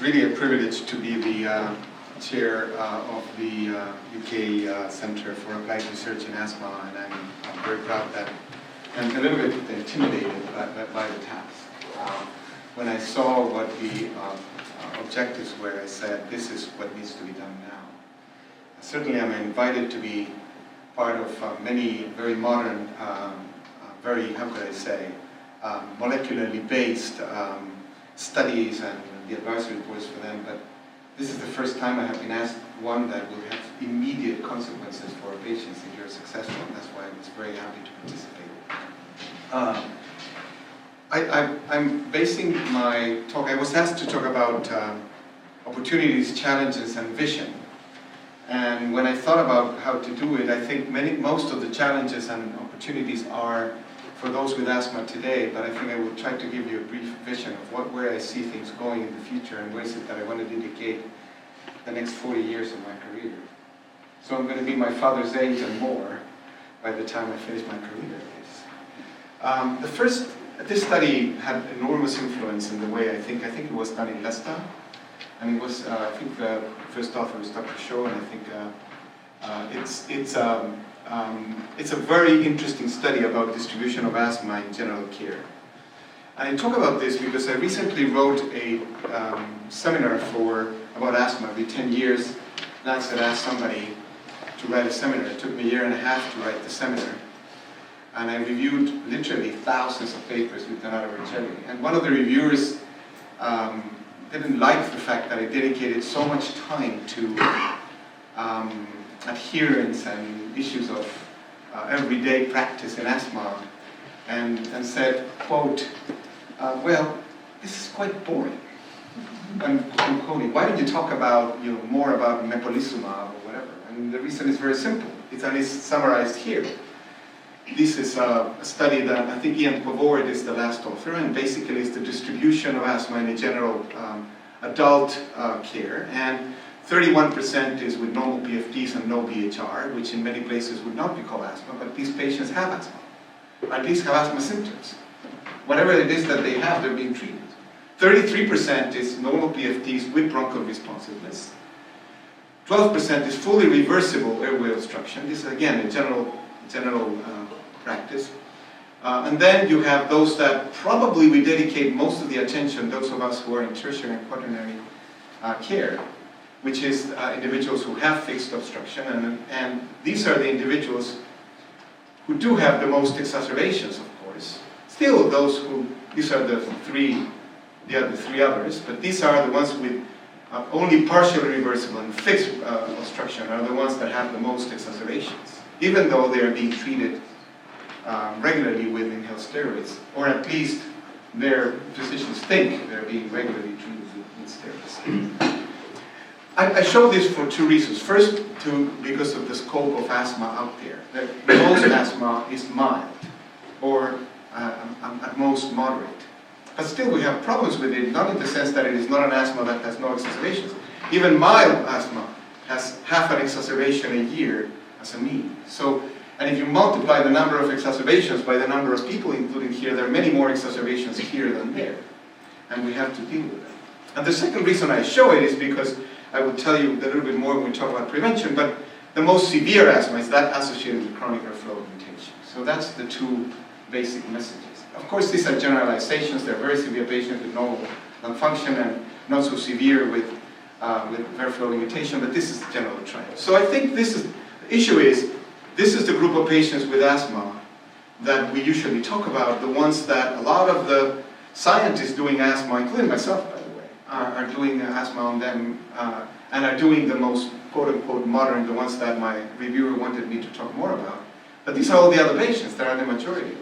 really a privilege to be the chair of the UK Centre for Applied Research in Asthma, and I'm very proud that I'm a little bit intimidated by the task. When I saw what the objectives were, I said, this is what needs to be done now. Certainly I'm invited to be part of many very modern, very, how could I say, molecularly based studies and the advisory reports for them, but this is the first time I have been asked one that will have immediate consequences for our patients if you're successful, and that's why I was very happy to participate. I'm basing my talk, I was asked to talk about opportunities, challenges, and vision. And when I thought about how to do it, I think most of the challenges and opportunities are for those with asthma today, but I think I will try to give you a brief vision of where I see things going in the future and where is it that I want to dedicate the next 40 years of my career. So I'm going to be my father's age and more by the time I finish my career, I guess. This study had enormous influence in the way I think it was done in Leicester, and it was, I think the first author was Dr. Shaw, and I think it's a very interesting study about distribution of asthma in general care. And I talk about this because I recently wrote a seminar about asthma. Every 10 years, Lancet asked somebody to write a seminar. It took me a year and a half to write the seminar. And I reviewed literally thousands of papers with Fernando. And one of the reviewers didn't like the fact that I dedicated so much time to adherence and issues of everyday practice in asthma, and said, quote, well, this is quite boring. I'm quoting, why don't you talk about, more about mepolizumab or whatever? And the reason is very simple. It's summarized here. This is a study that I think Ian Pavord is the last author, and basically it's the distribution of asthma in a general adult care. And 31% is with normal PFTs and no BHR, which in many places would not be called asthma, but these patients have asthma, or at least have asthma symptoms. Whatever it is that they have, they're being treated. 33% is normal PFTs with bronchial responsiveness. 12% is fully reversible airway obstruction. This is, again, a general practice. And then you have those that probably we dedicate most of the attention, those of us who are in tertiary and quaternary care, which is individuals who have fixed obstruction, and these are the individuals who do have the most exacerbations, of course. Still, these are the other three others, but these are the ones with only partially reversible and fixed obstruction are the ones that have the most exacerbations, even though they are being treated regularly with inhaled steroids, or at least their physicians think they're being regularly treated with steroids. I show this for two reasons. First, because of the scope of asthma out there. Most asthma is mild, or at most moderate. But still we have problems with it, not in the sense that it is not an asthma that has no exacerbations. Even mild asthma has half an exacerbation a year as a mean. And if you multiply the number of exacerbations by the number of people included here, there are many more exacerbations here than there. And we have to deal with them. And the second reason I show it is because I will tell you a little bit more when we talk about prevention, but the most severe asthma is that associated with chronic airflow augmentation. So that's the two basic messages. Of course, these are generalizations. There are very severe patients with normal lung function and not so severe with airflow limitation, but this is the general trend. So I think the issue is, this is the group of patients with asthma that we usually talk about, the ones that a lot of the scientists doing asthma, including myself, by the way, are doing asthma on them, and are doing the most quote-unquote modern, the ones that my reviewer wanted me to talk more about. But these are all the other patients that are the majority.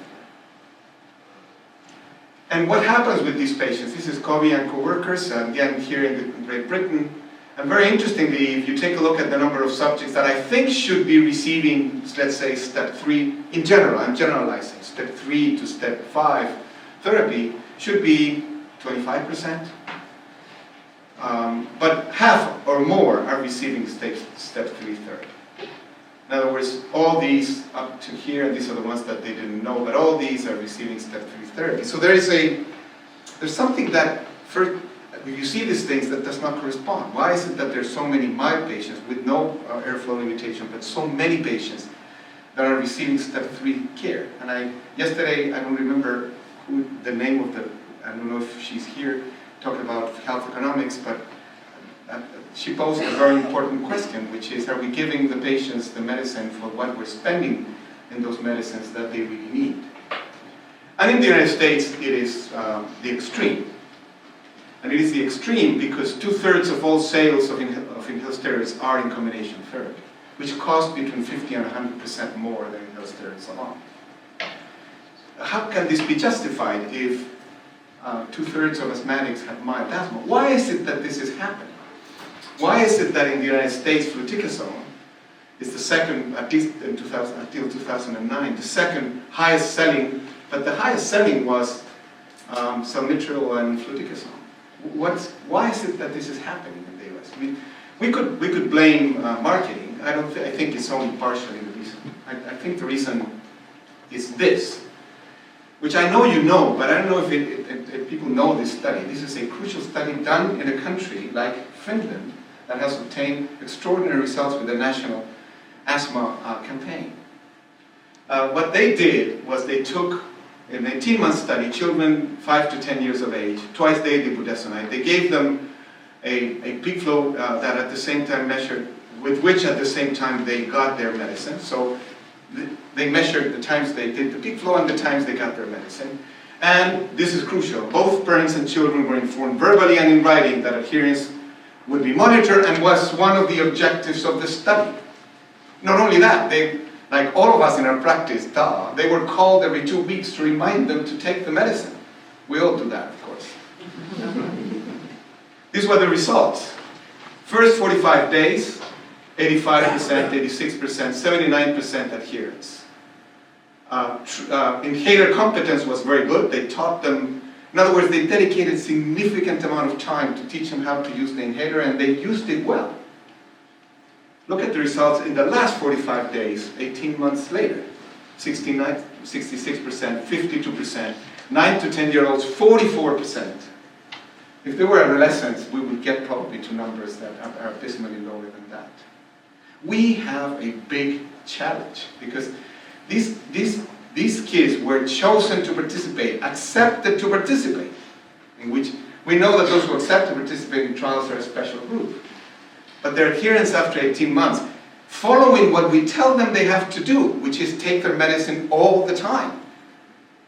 And what happens with these patients? This is Covey and co-workers, again here in Great Britain. And very interestingly, if you take a look at the number of subjects that I think should be receiving, let's say, step 3, in general, I'm generalizing, step 3 to step 5 therapy should be 25%. But half or more are receiving step 3 therapy. In other words, all these up to here, and these are the ones that they didn't know, but all these are receiving step 3 therapy. So there's something that, when you see these things, that does not correspond. Why is it that there's so many mild patients with no airflow limitation, but so many patients that are receiving step 3 care? And yesterday, I don't remember the name of I don't know if she's here, talking about health economics, but she posed a very important question, which is, are we giving the patients the medicine for what we're spending in those medicines that they really need? And in the United States, it is the extreme. And it is the extreme because 2/3 of all sales of inhaled steroids are in combination therapy, which cost between 50 and 100% more than inhaled steroids alone. How can this be justified if 2/3 of asthmatics have mild asthma? Why is it that this is happening? Why is it that in the United States, fluticasone is the second, at least until 2009, the second highest selling, but the highest selling was salmeterol and fluticasone. Why is it that this is happening in the US? I mean, we could blame marketing. I think it's only partially the reason. I think the reason is this, which I know you know, but I don't know if people know this study. This is a crucial study done in a country like Finland that has obtained extraordinary results with the national asthma campaign. What they did was they took an 18-month study, children 5 to 10 years of age, twice daily budesonide. They gave them a peak flow that at the same time measured, with which at the same time they got their medicine. So they measured the times they did the peak flow and the times they got their medicine. And this is crucial. Both parents and children were informed verbally and in writing that adherence would be monitored and was one of the objectives of the study. Not only that, like all of us in our practice, they were called every 2 weeks to remind them to take the medicine. We all do that, of course. These were the results. First 45 days, 85%, 86%, 79% adherence. Inhaler competence was very good. They taught them, in other words, they dedicated significant amount of time to teach them how to use the inhaler, and they used it well. Look at the results in the last 45 days, 18 months later. 69, 66%, 52%, 9 to 10-year-olds, 44%. If they were adolescents, we would get probably to numbers that are abysmally lower than that. We have a big challenge because these kids were chosen to participate, accepted to participate, in which we know that those who accept to participate in trials are a special group. But their adherence after 18 months, following what we tell them they have to do, which is take their medicine all the time,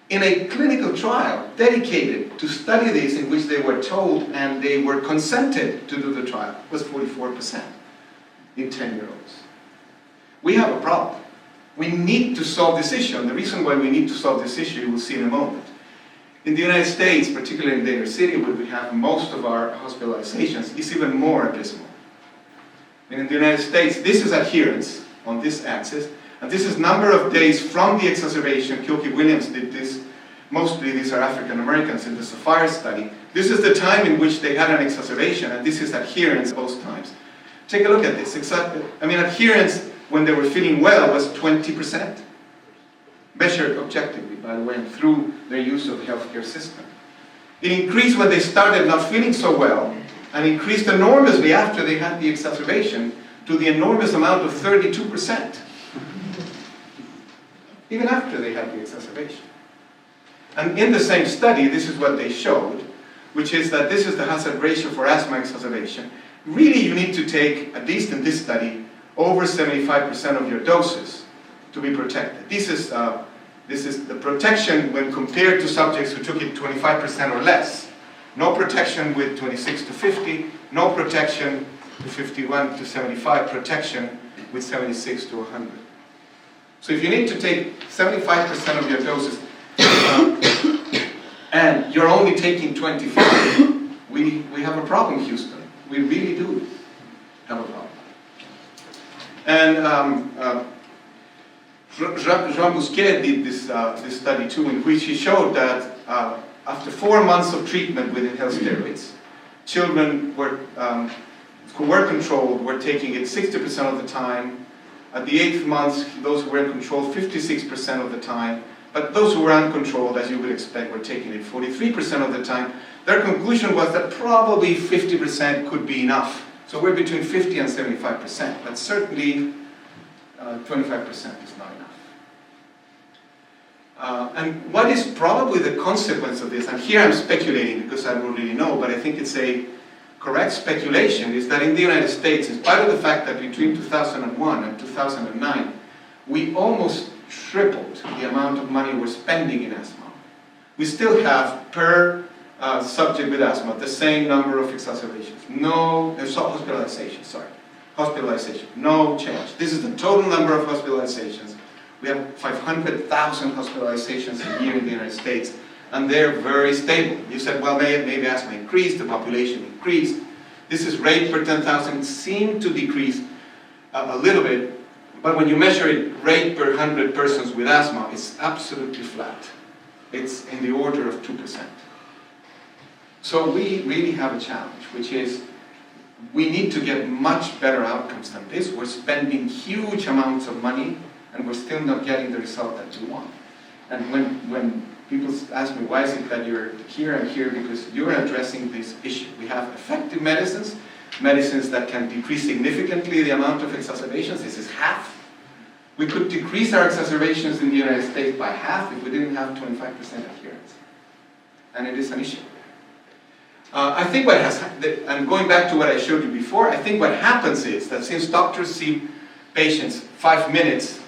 in a clinical trial dedicated to study this, in which they were told and they were consented to do the trial, was 44% in 10-year-olds. We have a problem. We need to solve this issue, and the reason why we need to solve this issue, you will see in a moment. In the United States, particularly in the inner city, where we have most of our hospitalizations, is even more abysmal. And in the United States, this is adherence on this axis, and this is number of days from the exacerbation. Kilkey-Williams did this. Mostly these are African Americans in the Sapphire study. This is the time in which they had an exacerbation, and this is adherence both times. Take a look at this. Adherence when they were feeling well was 20%. Measured objectively, by the way, and through their use of the healthcare system. It increased when they started not feeling so well, and increased enormously after they had the exacerbation to the enormous amount of 32%. Even after they had the exacerbation. And in the same study, this is what they showed, which is that this is the hazard ratio for asthma exacerbation. Really, you need to take, at least in this study, over 75% of your doses to be protected. This is the protection when compared to subjects who took it 25% or less. No protection with 26 to 50, no protection to 51 to 75, protection with 76 to 100. So if you need to take 75% of your doses and you're only taking 25, we have a problem, Houston. We really do have a problem. And Jean Bousquet did this study too, in which he showed that after 4 months of treatment with inhaled steroids, children who were controlled were taking it 60% of the time. At the 8th month, those who were in control 56% of the time. but those who were uncontrolled, as you would expect, were taking it 43% of the time. Their conclusion was that probably 50% could be enough. So we're between 50 and 75%, but certainly 25% is not enough. And what is probably the consequence of this, and here I'm speculating because I don't really know, but I think it's a correct speculation, is that in the United States, in spite of the fact that between 2001 and 2009, we almost tripled the amount of money we're spending in asthma. We still have, per subject with asthma, the same number of exacerbations. Hospitalization, no change. This is the total number of hospitalizations. We have 500,000 hospitalizations a year in the United States, and they're very stable. You said, well, maybe asthma increased, the population increased. This is rate per 10,000, seemed to decrease a little bit, but when you measure it rate per 100 persons with asthma, it's absolutely flat. It's in the order of 2%. So we really have a challenge, which is we need to get much better outcomes than this. We're spending huge amounts of money, and we're still not getting the result that we want. And when people ask me, why is it that you're here? I'm here because you're addressing this issue. We have effective medicines, medicines that can decrease significantly the amount of exacerbations. This is half. We could decrease our exacerbations in the United States by half if we didn't have 25% adherence. And it is an issue. I think what has, and going back to what I showed you before, I think what happens is that since doctors see patients 5 minutes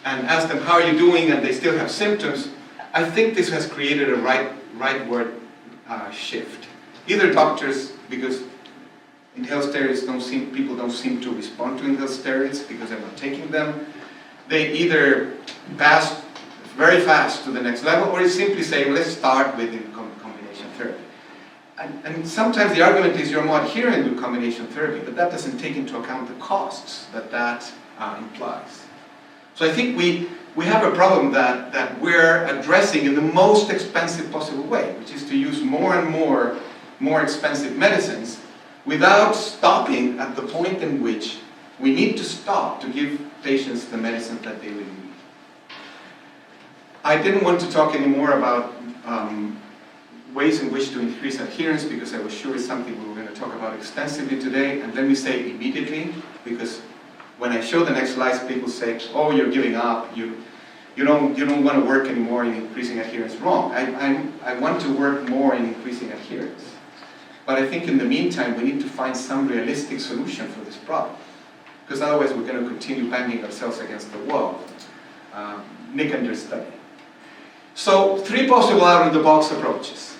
and ask them, how are you doing, and they still have symptoms, I think this has created a rightward shift. Either doctors, because inhaled steroids people don't seem to respond to inhaled steroids because they're not taking them, they either pass very fast to the next level, or they simply say, let's start with combination therapy. And sometimes the argument is you're more adherent with combination therapy, but that doesn't take into account the costs that implies. So I think we have a problem that we're addressing in the most expensive possible way, which is to use more and more expensive medicines without stopping at the point in which we need to stop to give patients the medicine that they really need. I didn't want to talk anymore about ways in which to increase adherence, because I was sure it's something we were going to talk about extensively today. And let me say immediately, because when I show the next slides, people say, oh, you're giving up, you don't want to work anymore in increasing adherence. Wrong. I want to work more in increasing adherence. But I think in the meantime, we need to find some realistic solution for this problem, because otherwise we're going to continue banging ourselves against the wall. Nick and your study. So 3 possible out-of-the-box approaches.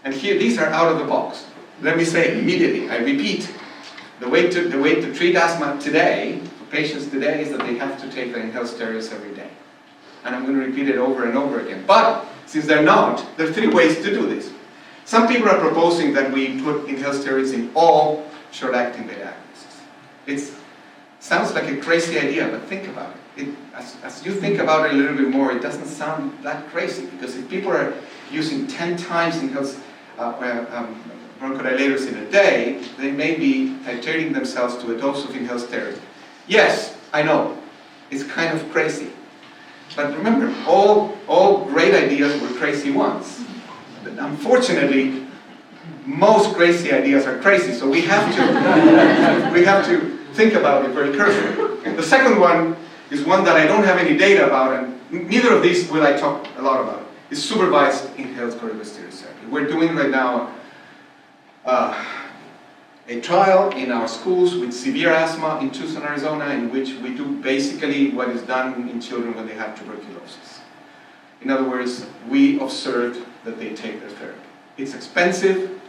And here, these are out of the box. Let me say immediately, I repeat, the way to treat asthma today, for patients today, is that they have to take the inhaled steroids every day. And I'm going to repeat it over and over again. But, since they're not, there are 3 ways to do this. Some people are proposing that we put inhaled steroids in all short-acting beta agonists. It sounds like a crazy idea, but think about it. As you think about it a little bit more, it doesn't sound that crazy, because if people are using 10 times inhaled bronchodilators in a day, they may be titrating themselves to a dose of inhaled steroids. Yes, I know, it's kind of crazy. But remember, all great ideas were crazy ones. But unfortunately, most crazy ideas are crazy, so we have to think about it very carefully. The second one is one that I don't have any data about, and neither of these will I talk a lot about. It's supervised inhaled corticosteroid therapy. We're doing right now a trial in our schools with severe asthma in Tucson, Arizona, in which we do basically what is done in children when they have tuberculosis. In other words, we observed that they take their therapy. It's expensive,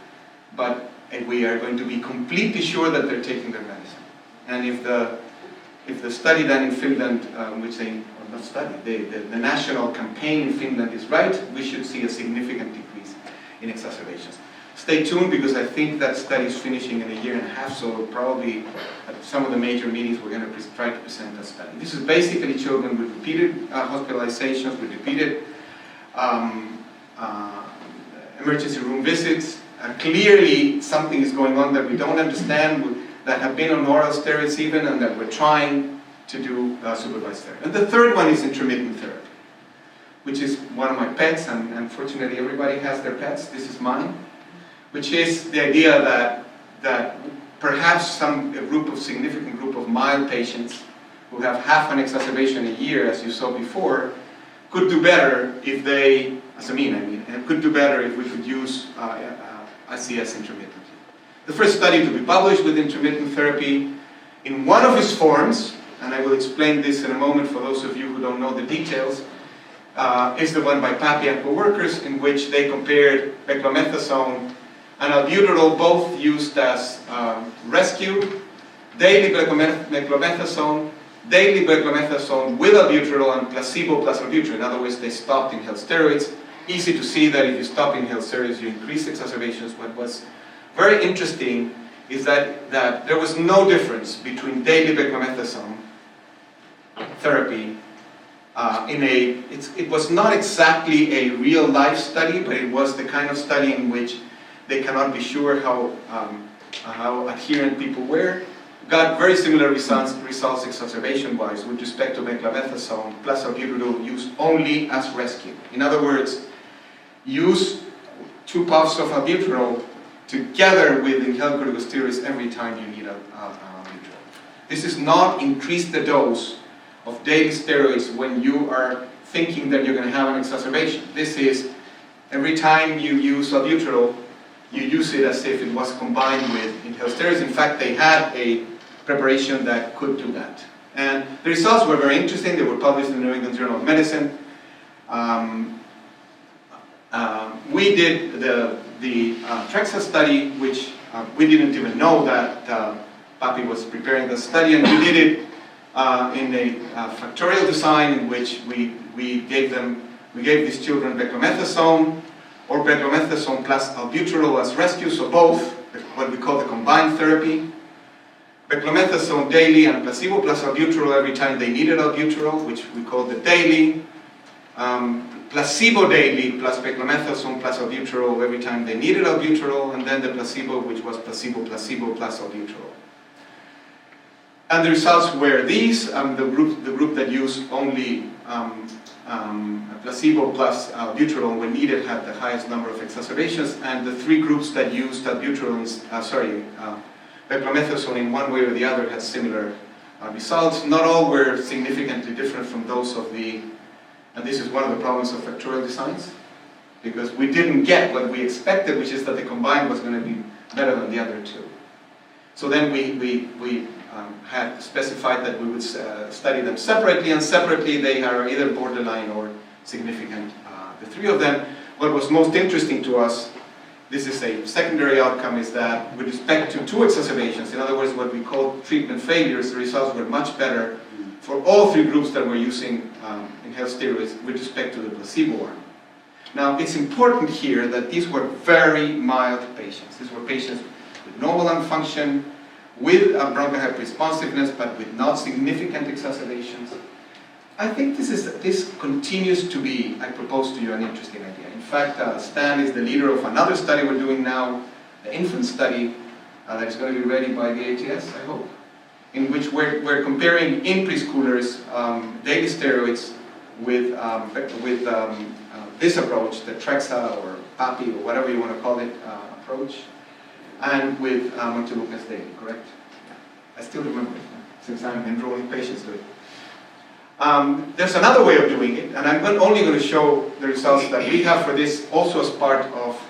but we are going to be completely sure that they're taking their medicine. And if the study done in Finland, which they, or not study, the national campaign in Finland is right, we should see a significant decrease in exacerbations. Stay tuned, because I think that study is finishing in a year and a half, so probably at some of the major meetings we're going to try to present that study. This is basically children with repeated hospitalizations, with repeated emergency room visits. Clearly something is going on that we don't understand, that have been on oral steroids even, and that we're trying to do supervised therapy. And the third one is intermittent therapy, which is one of my pets, and unfortunately everybody has their pets, this is mine, which is the idea that perhaps a significant group of mild patients who have half an exacerbation a year, as you saw before, could do better if they, as a mean I mean, and could do better if we could use ICS intermittently. The first study to be published with intermittent therapy in one of its forms, and I will explain this in a moment for those of you who don't know the details, is the one by Papi and co-workers, in which they compared beclomethasone and albuterol, both used as rescue, daily beclomethasone, daily beclomethasone with albuterol, and placebo plus albuterol. In other words, they stopped inhaled steroids. Easy to see that if you stop inhaled steroids, you increase exacerbations. What was very interesting is that there was no difference between daily beclomethasone therapy it was not exactly a real life study, but it was the kind of study in which they cannot be sure how adherent people were. Got very similar results exacerbation-wise with respect to beclomethasone plus albuterol used only as rescue. In other words, use 2 puffs of albuterol together with inhaled corticosteroids every time you need albuterol. This is not increase the dose of daily steroids when you are thinking that you're going to have an exacerbation. This is every time you use albuterol, you use it as if it was combined with inhaled steroids. In fact, they had a preparation that could do that. And the results were very interesting. They were published in the New England Journal of Medicine. We did the Trexa study, which we didn't even know that Papi was preparing the study, and we did it in a factorial design in which we gave these children beclomethasone or beclomethasone plus albuterol as rescue, so both, what we call the combined therapy. Beclomethasone daily and placebo plus albuterol every time they needed albuterol, which we call the daily. Placebo daily plus beclomethasone plus albuterol every time they needed albuterol, and then the placebo, which was placebo plus albuterol. And the results were these. The group that used only placebo plus albuterol when needed had the highest number of exacerbations, and the 3 groups that used beclomethasone in one way or the other had similar results. Not all were significantly different from those of and this is one of the problems of factorial designs, because we didn't get what we expected, which is that the combined was going to be better than the other 2. So then we had specified that we would study them separately, and separately they are either borderline or significant, the 3 of them. What was most interesting to us, this is a secondary outcome, is that with respect to 2 exacerbations, in other words, what we call treatment failures, the results were much better for all 3 groups that were using inhaled steroids with respect to the placebo arm. Now, it's important here that these were very mild patients. These were patients with normal lung function, with bronchial hyperresponsiveness, but with not significant exacerbations. I think this continues to be, I propose to you, an interesting idea. In fact, Stan is the leader of another study we're doing now, the infant study, that is going to be ready by the ATS, I hope, in which we're comparing in preschoolers daily steroids with this approach, the Trexa or Papi or whatever you want to call it approach, and with Montelukast daily, correct? I still remember it, since I'm enrolling patients to it. There's another way of doing it, and I'm only going to show the results that we have for this, also as part of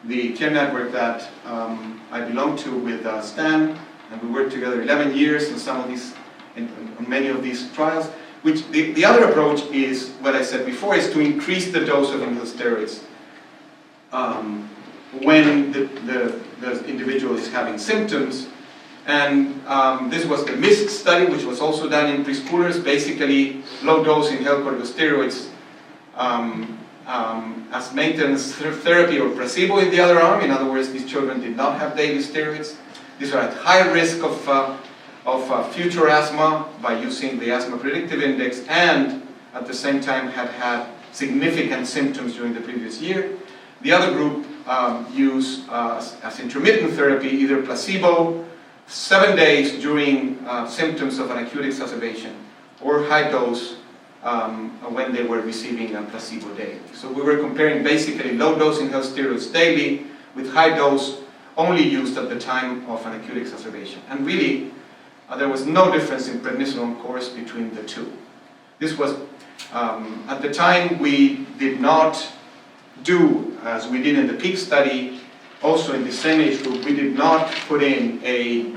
the care network that I belong to with Stan, and we worked together 11 years in some of these, on many of these trials. Which the other approach is what I said before, is to increase the dose of inhaled steroids when the individual is having symptoms. And this was the MIST study, which was also done in preschoolers, basically low-dose inhaled corticosteroids as maintenance therapy or placebo in the other arm. In other words, these children did not have daily steroids. These are at high risk of future asthma by using the asthma predictive index, and at the same time had significant symptoms during the previous year. The other group used as intermittent therapy either placebo 7 days during symptoms of an acute exacerbation, or high dose when they were receiving a placebo daily. So we were comparing basically low-dose inhaled steroids daily with high-dose only used at the time of an acute exacerbation. And really, there was no difference in prednisolone course between the two. This was, at the time, we did not do, as we did in the PEAK study, also in the same age group, we did not put in a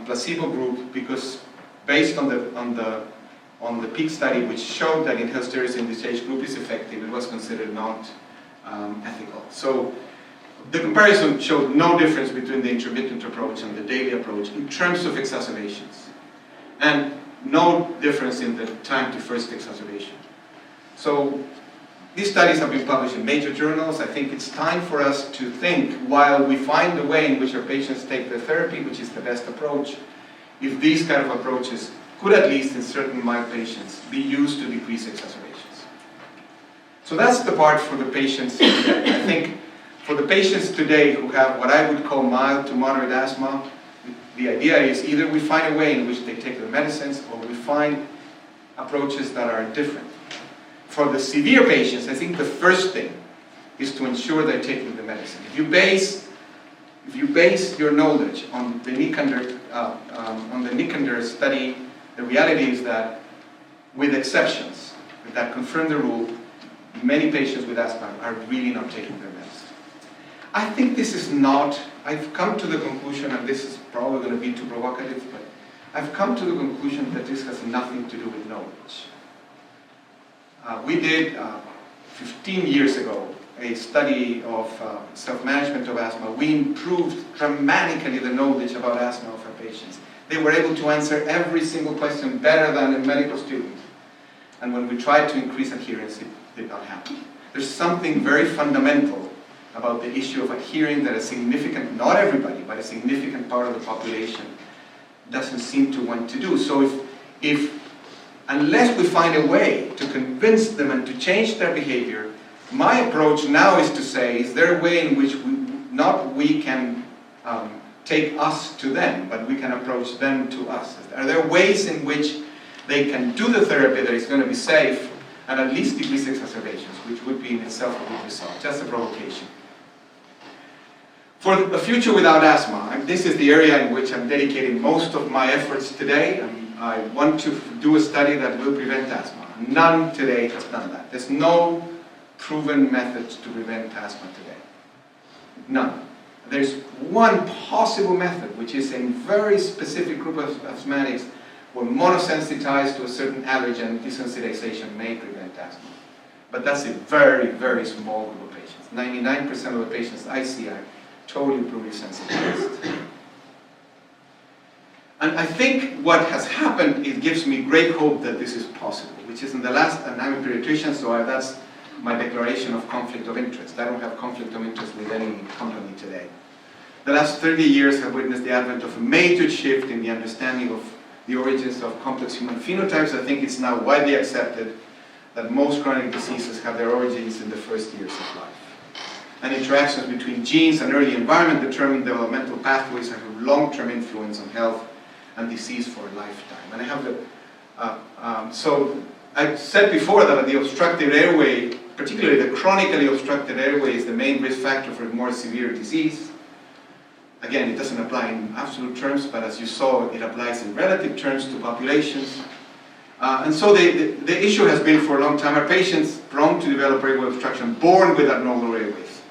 placebo group because based on the PEAK study, which showed that inhaled steroids in this age group is effective, it was considered not ethical. So the comparison showed no difference between the intermittent approach and the daily approach in terms of exacerbations, and no difference in the time to first exacerbation. So these studies have been published in major journals. I think it's time for us to think, while we find the way in which our patients take their therapy, which is the best approach, if these kind of approaches could, at least in certain mild patients, be used to decrease exacerbations. So that's the part for the patients today. I think for the patients today who have what I would call mild to moderate asthma, the idea is either we find a way in which they take their medicines, or we find approaches that are different. For the severe patients, I think the first thing is to ensure they're taking the medicine. If you base your knowledge on the Nicander study, the reality is that, with exceptions that confirm the rule, many patients with asthma are really not taking their medicine. I think this is not, I've come to the conclusion, and this is probably going to be too provocative, but I've come to the conclusion that this has nothing to do with knowledge. We did, 15 years ago, a study of self-management of asthma. We improved dramatically the knowledge about asthma of our patients. They were able to answer every single question better than a medical student. And when we tried to increase adherence, it did not happen. There's something very fundamental about the issue of adhering that a significant, not everybody, but a significant part of the population doesn't seem to want to do. So unless we find a way to convince them and to change their behavior, my approach now is to say, is there a way in which we can take us to them, but we can approach them to us? Are there ways in which they can do the therapy that is going to be safe and at least decrease exacerbations, which would be in itself a good result? Just a provocation. For a future without asthma, this is the area in which I'm dedicating most of my efforts today. I want to do a study that will prevent asthma. None today has done that. There's no proven methods to prevent asthma today. None. There's one possible method, which is a very specific group of asthmatics who are monosensitized to a certain allergen. Desensitization may prevent asthma. But that's a very, very small group of patients. 99% of the patients I see are totally pluralisensitized. And I think what has happened, it gives me great hope that this is possible, which is in the last, and I'm a pediatrician, so that's my declaration of conflict of interest. I don't have conflict of interest with any company today. The last 30 years have witnessed the advent of a major shift in the understanding of the origins of complex human phenotypes. I think it's now widely accepted that most chronic diseases have their origins in the first years of life. And interactions between genes and early environment determine developmental pathways and have long-term influence on health and disease for a lifetime. And I have so I said before that the obstructive airway, particularly the chronically obstructed airway, is the main risk factor for more severe disease. Again, it doesn't apply in absolute terms, but as you saw, it applies in relative terms to populations. And so the issue has been for a long time, are patients prone to develop airway obstruction born with abnormal airways?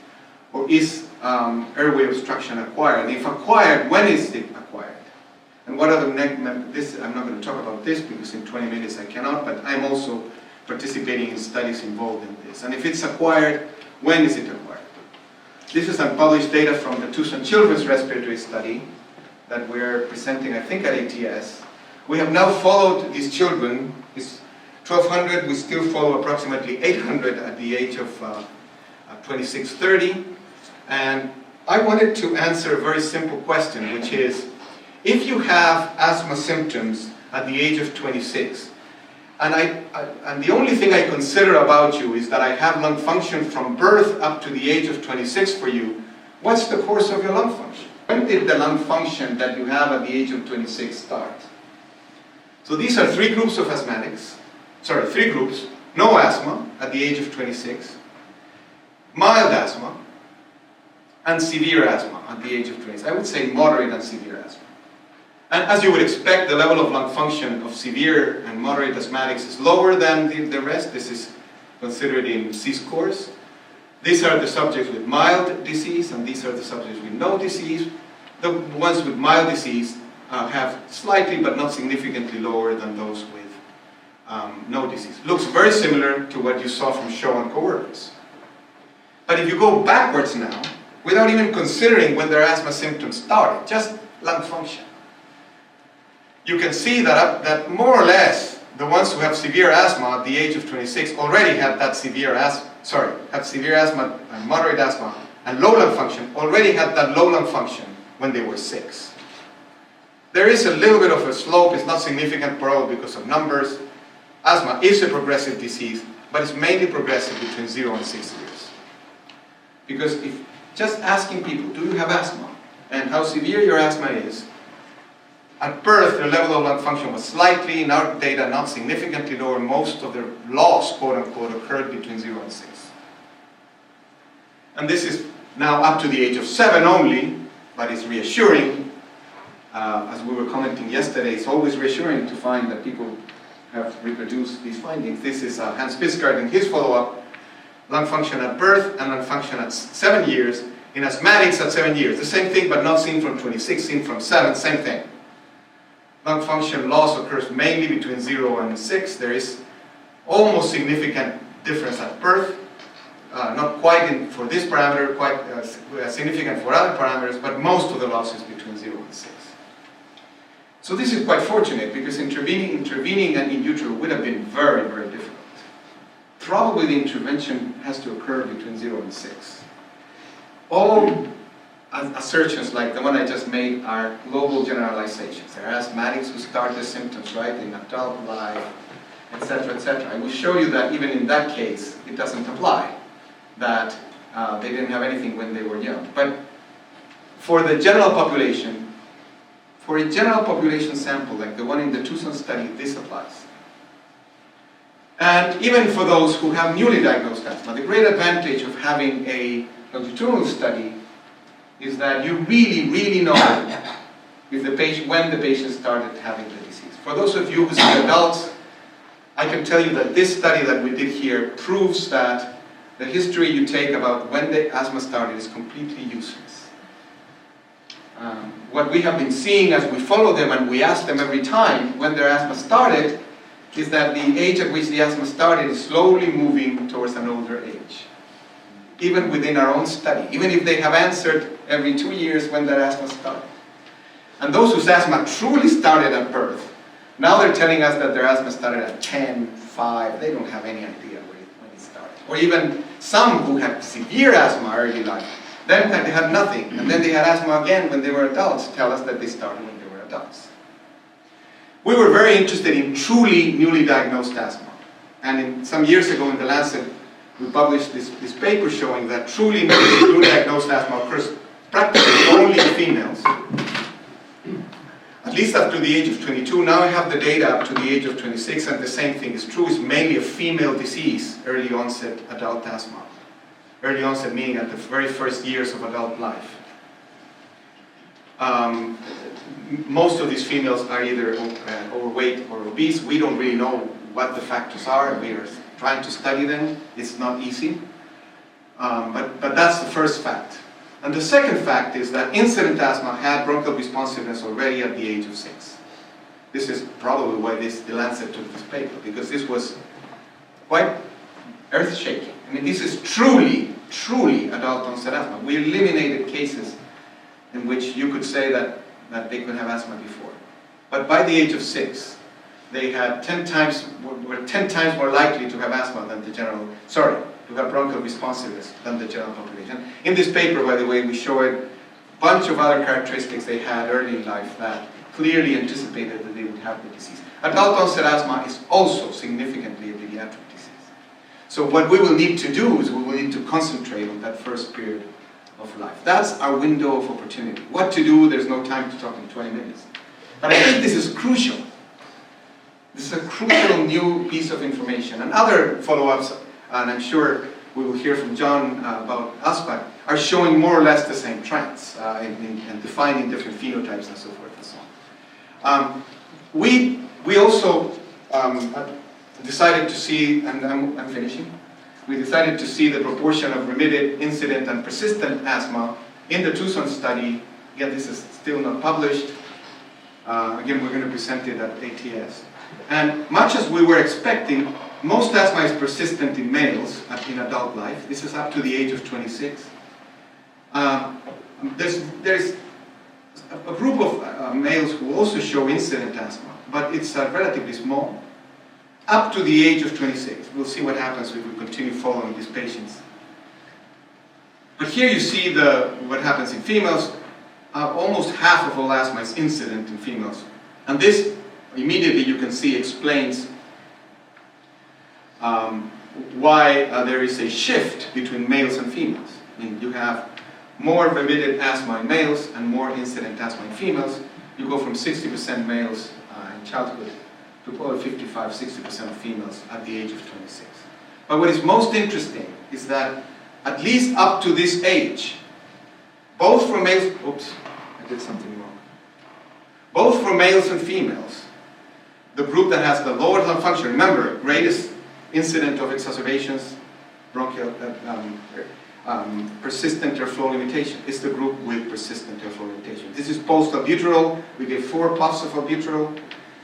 Or is airway obstruction acquired? And if acquired, when is it acquired? And what are the this? I'm not going to talk about this because in 20 minutes I cannot, but I'm also participating in studies involved in this. And if it's acquired, when is it acquired? This is unpublished data from the Tucson Children's Respiratory Study that we're presenting, I think, at ATS. We have now followed these children. It's 1,200. We still follow approximately 800 at the age of 26, 30. And I wanted to answer a very simple question, which is, if you have asthma symptoms at the age of 26, and the only thing I consider about you is that I have lung function from birth up to the age of 26 for you, what's the course of your lung function? When did the lung function that you have at the age of 26 start? So these are three groups of asthmatics. three groups: no asthma at the age of 26, mild asthma, and severe asthma at the age of 26. I would say moderate and severe asthma. And as you would expect, the level of lung function of severe and moderate asthmatics is lower than the rest. This is considered in C-scores. These are the subjects with mild disease, and these are the subjects with no disease. The ones with mild disease have slightly but not significantly lower than those with no disease. Looks very similar to what you saw from Shaw and co-workers. But if you go backwards now, without even considering when their asthma symptoms started, just lung function, you can see that more or less the ones who have severe asthma at the age of 26 already had that severe asthma and moderate asthma and low lung function, already had that low lung function when they were 6. There is a little bit of a slope. It's not significant probably because of numbers. Asthma is a progressive disease, but it's mainly progressive between 0 and 6 years. Because if just asking people, do you have asthma, and how severe your asthma is, at birth their level of lung function was slightly, in our data, not significantly lower. Most of their loss, quote unquote, occurred between 0 and 6. And this is now up to the age of 7 only, but it's reassuring. As we were commenting yesterday, it's always reassuring to find that people have reproduced these findings. This is Hans Piskart in his follow-up, lung function at birth and lung function at 7 years. In asthmatics at 7 years, the same thing, but not seen from 26, seen from 7, same thing. Lung function loss occurs mainly between 0 and 6. There is almost significant difference at birth. Not quite for this parameter, quite significant for other parameters, but most of the loss is between 0 and 6. So this is quite fortunate, because intervening and in utero would have been very, very difficult. Probably the intervention has to occur between 0 and 6. All assertions like the one I just made are global generalizations. There are asthmatics who start the symptoms right in adult life, etc., etc. I will show you that even in that case, it doesn't apply, that they didn't have anything when they were young. But for the general population, for a general population sample like the one in the Tucson study, this applies. And even for those who have newly diagnosed asthma, the great advantage of having a longitudinal study is that you really, really know if the patient, when the patient started having the disease. For those of you who see adults, I can tell you that this study that we did here proves that the history you take about when the asthma started is completely useless. What we have been seeing as we follow them and we ask them every time when their asthma started is that the age at which the asthma started is slowly moving towards an older age. Even within our own study, even if they have answered every 2 years when their asthma started. And those whose asthma truly started at birth, now they're telling us that their asthma started at 10, 5, they don't have any idea when it started. Or even some who had severe asthma early life, then they had nothing, and then they had asthma again when they were adults, tell us that they started when they were adults. We were very interested in truly newly diagnosed asthma. And some years ago in The Lancet, we published this paper showing that truly newly diagnosed asthma occurs practically only in females, at least up to the age of 22. Now I have the data up to the age of 26, and the same thing is true. It's mainly a female disease, early onset adult asthma. Early onset meaning at the very first years of adult life. Most of these females are either overweight or obese. We don't really know what the factors are. We are trying to study them. It's not easy. But that's the first fact. And the second fact is that incident asthma had bronchial responsiveness already at the age of 6. This is probably why The Lancet took this paper, because this was quite earth-shaking. I mean, this is truly, truly adult onset asthma. We eliminated cases in which you could say that they could have asthma before. But by the age of 6, they had were 10 times more likely to have asthma than to have bronchial responsiveness than the general population. In this paper, by the way, we showed a bunch of other characteristics they had early in life that clearly anticipated that they would have the disease. Adult onset asthma is also significantly a pediatric disease. So what we will need to do is we will need to concentrate on that first period of life. That's our window of opportunity. What to do, there's no time to talk in 20 minutes. But I think this is crucial. This is a crucial new piece of information. And other follow-ups, and I'm sure we will hear from John about ASPAC, are showing more or less the same trends in defining different phenotypes and so forth and so on. We also decided to see, and I'm finishing, we decided to see the proportion of remitted, incident, and persistent asthma in the Tucson study. Again, this is still not published. Again, we're going to present it at ATS. And much as we were expecting, most asthma is persistent in males in adult life. This is up to the age of 26. There's a group of males who also show incident asthma, but it's relatively small. Up to the age of 26. We'll see what happens if we continue following these patients. But here you see what happens in females. Almost half of all asthma is incident in females. And this, immediately you can see, explains why there is a shift between males and females. I mean, you have more remitted asthma in males and more incident asthma in females. You go from 60% males in childhood to probably 55-60% of females at the age of 26. But what is most interesting is that at least up to this age, both for males, oops, I did something wrong. Both for males and females, the group that has the lower lung function, remember, greatest incident of exacerbations, bronchial, persistent airflow limitation, is the group with persistent airflow limitation. This is post-albuterol. We gave 4 puffs of albuterol,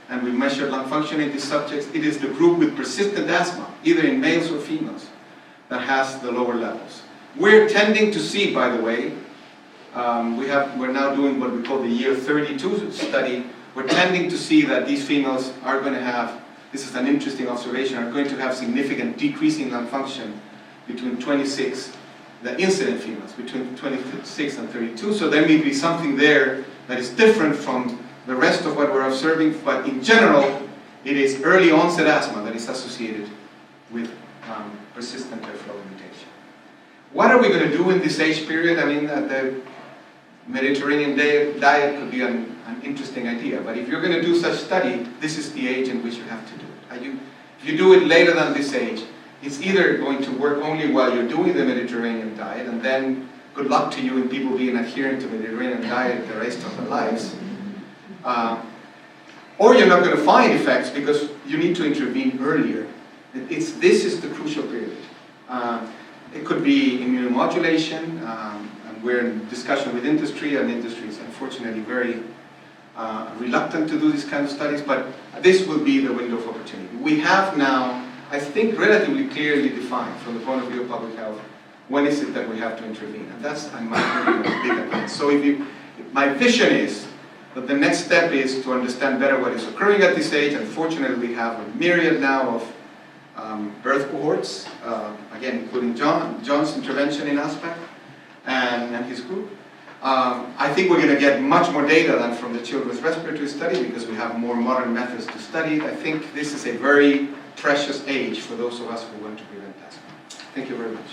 and we measured lung function in these subjects. It is the group with persistent asthma, either in males or females, that has the lower levels. We're tending to see, by the way, we're now doing what we call the year 32 study. We're tending to see that these females are going to have, this is an interesting observation, are going to have significant decreasing lung function between 26, the incident females, between 26 and 32. So there may be something there that is different from the rest of what we're observing, but in general, it is early onset asthma that is associated with persistent airflow limitation. What are we going to do in this age period? I mean, the Mediterranean diet could be an interesting idea, but if you're going to do such study, this is the age in which you have to do it. If you do it later than this age, it's either going to work only while you're doing the Mediterranean diet, and then good luck to you in people being adherent to Mediterranean diet the rest of their lives. Or you're not going to find effects because you need to intervene earlier. This is the crucial period. It could be immunomodulation, and we're in discussion with industry, and industry is unfortunately very reluctant to do these kind of studies, but this will be the window of opportunity. We have now, I think, relatively clearly defined from the point of view of public health, when is it that we have to intervene, and that's, in my opinion, a big advance. So my vision is that the next step is to understand better what is occurring at this age, and fortunately we have a myriad now of birth cohorts, again, including John's intervention in ASPAC and his group. I think we're going to get much more data than from the children's respiratory study because we have more modern methods to study it. I think this is a very precious age for those of us who want to prevent asthma. Thank you very much.